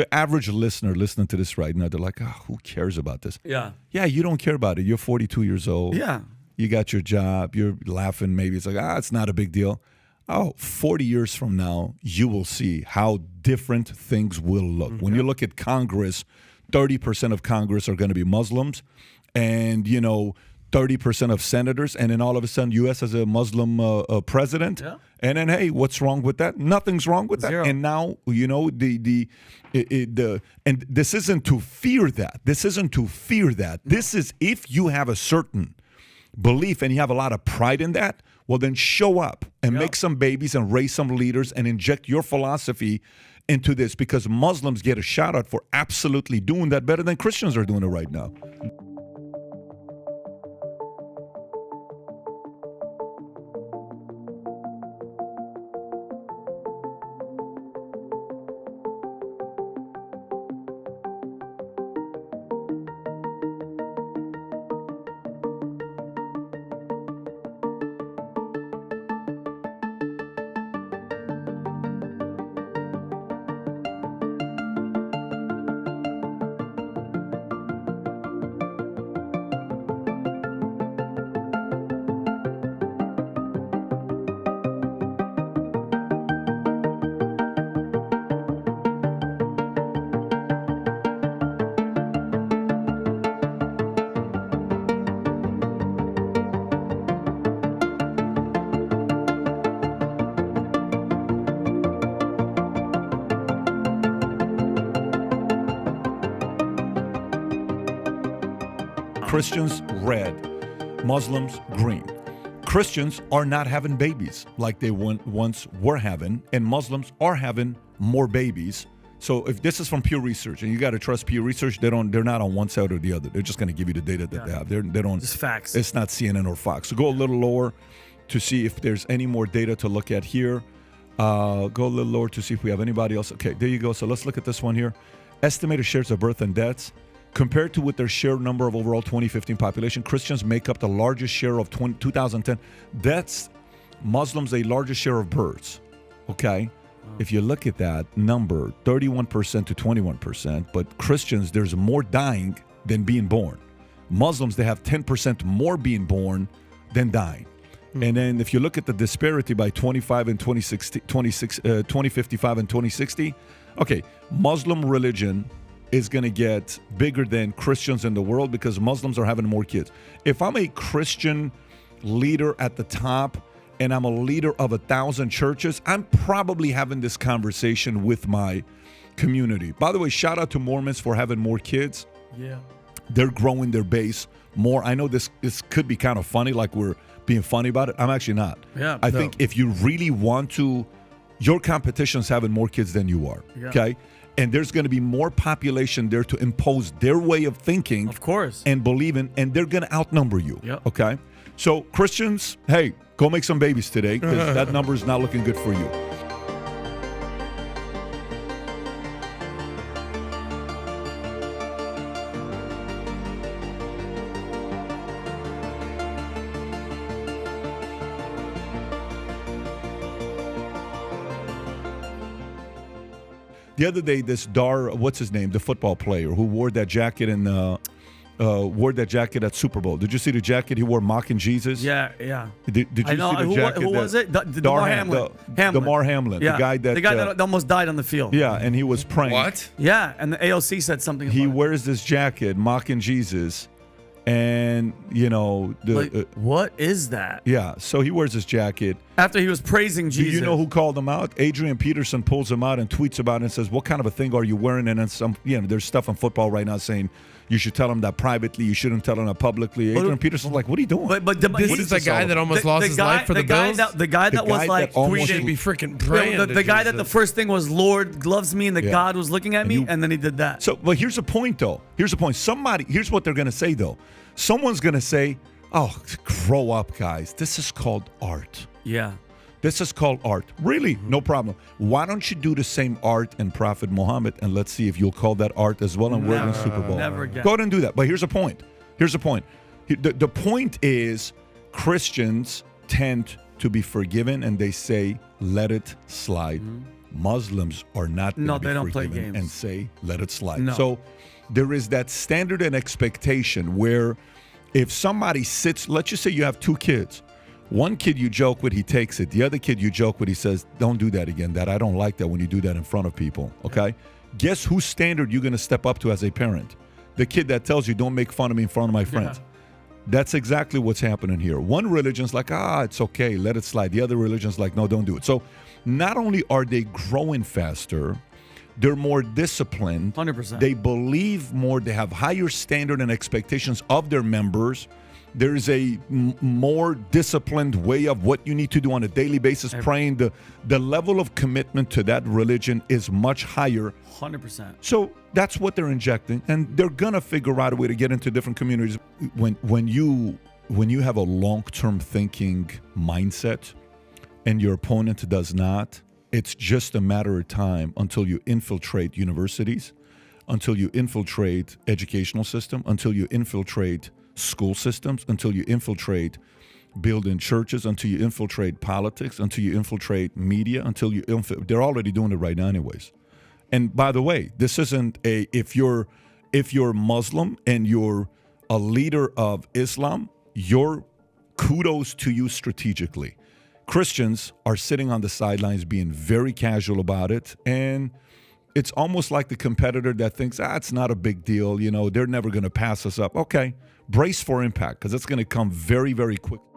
the average listener listening to this right now, they're like, oh, who cares about this? Yeah. Yeah, you don't care about it. You're 42 years old. Yeah. You got your job. You're laughing. Maybe it's like, it's not a big deal. 40 years from now, you will see how different things will look. When you look at Congress, 30% of Congress are going to be Muslims, and 30% of senators, and then all of a sudden, U.S. has a Muslim president. Yeah. And then, hey, what's wrong with that? Nothing's wrong with that. Zero. And now, and this isn't to fear that. This isn't to fear that. This is if you have a certain belief and you have a lot of pride in that, well, then show up and make some babies and raise some leaders and inject your philosophy into this, because Muslims get a shout out for absolutely doing that better than Christians are doing it right now. Christians, red. Muslims, green. Christians are not having babies like they once were having, and Muslims are having more babies. So if this is from Pew Research, and you got to trust Pew Research, they're not on one side or the other. They're just going to give you the data that they have. They don't. It's facts. It's not CNN or Fox. So go a little lower to see if there's any more data to look at here. Go a little lower to see if we have anybody else. Okay, there you go. So let's look at this one here. Estimated shares of birth and deaths. Compared to with their share number of overall 2015 population, Christians make up the largest share of 2010. Deaths, Muslims, the largest share of births. Okay? If you look at that number, 31% to 21%, but Christians, there's more dying than being born. Muslims, they have 10% more being born than dying. And then if you look at the disparity by 2055 and 2060, okay, Muslim religion is going to get bigger than Christians in the world because Muslims are having more kids. If I'm a Christian leader at the top and I'm a leader of 1,000 churches, I'm probably having this conversation with my community. By the way, shout out to Mormons for having more kids. Yeah. They're growing their base more. I know this could be kind of funny, like we're being funny about it. I'm actually not. Yeah. I think if you really want to, your competition's having more kids than you are. Yeah. Okay? And there's going to be more population there to impose their way of thinking, of course, and believing, and they're going to outnumber you. Yep. Okay? So Christians, hey, go make some babies today, because that number is not looking good for you. The other day, this what's his name, the football player who wore that jacket at Super Bowl. Did you see the jacket he wore mocking Jesus? Yeah. Did you see the jacket? Who was it? Damar Hamlin. Damar Hamlin, yeah. the guy that almost died on the field. Yeah, and he was praying. What? Yeah, and the AOC said something about He it. wears this jacket mocking Jesus, and what is that? Yeah, so he wears this jacket after he was praising Jesus. Do you know who called him out? Adrian Peterson pulls him out and tweets about it and says, "What kind of a thing are you wearing?" And then there's stuff on football right now saying you should tell him that privately, you shouldn't tell him that publicly. Adrian Peterson's like, "What are you doing?" But this is the guy that almost lost his life for the Bills. The guy that was like, we should be freaking praying. The guy that the first thing was, "Lord loves me," and God was looking at me, and then he did that. So, but here's the point, though. Here's the point. Here's what they're going to say, though. Someone's going to say, "Oh, grow up, guys. This is called art." Yeah. This is called art. Really? No problem. Why don't you do the same art in Prophet Muhammad, and let's see if you'll call that art as well and we're in the Super Bowl. Never again. Go ahead and do that. But here's the point. The point is Christians tend to be forgiven, and they say, let it slide. Muslims are not going to be they don't play forgiven games and say, let it slide. No. So there is that standard and expectation where if somebody sits, let's just say you have two kids. One kid you joke with, he takes it. The other kid you joke with, he says, don't do that again. I don't like that when you do that in front of people, okay? Yeah. Guess whose standard you're going to step up to as a parent? The kid that tells you, don't make fun of me in front of my friends. Yeah. That's exactly what's happening here. One religion's like, it's okay, let it slide. The other religion's like, no, don't do it. So not only are they growing faster, they're more disciplined. 100%. They believe more. They have higher standard and expectations of their members. There's a more disciplined way of what you need to do on a daily basis. Praying, the level of commitment to that religion is much higher. 100%. So that's what they're injecting, and they're gonna figure out a way to get into different communities. When you have a long-term thinking mindset, and your opponent does not, it's just a matter of time until you infiltrate universities, until you infiltrate educational system, until you infiltrate school systems, until you infiltrate building churches, until you infiltrate politics, until you infiltrate media, until you they're already doing it right now anyways. And by the way, this isn't if you're Muslim and you're a leader of Islam, your kudos to you strategically. Christians are sitting on the sidelines being very casual about it, and it's almost like the competitor that thinks, it's not a big deal, they're never going to pass us up. Okay, brace for impact, because it's going to come very, very quickly.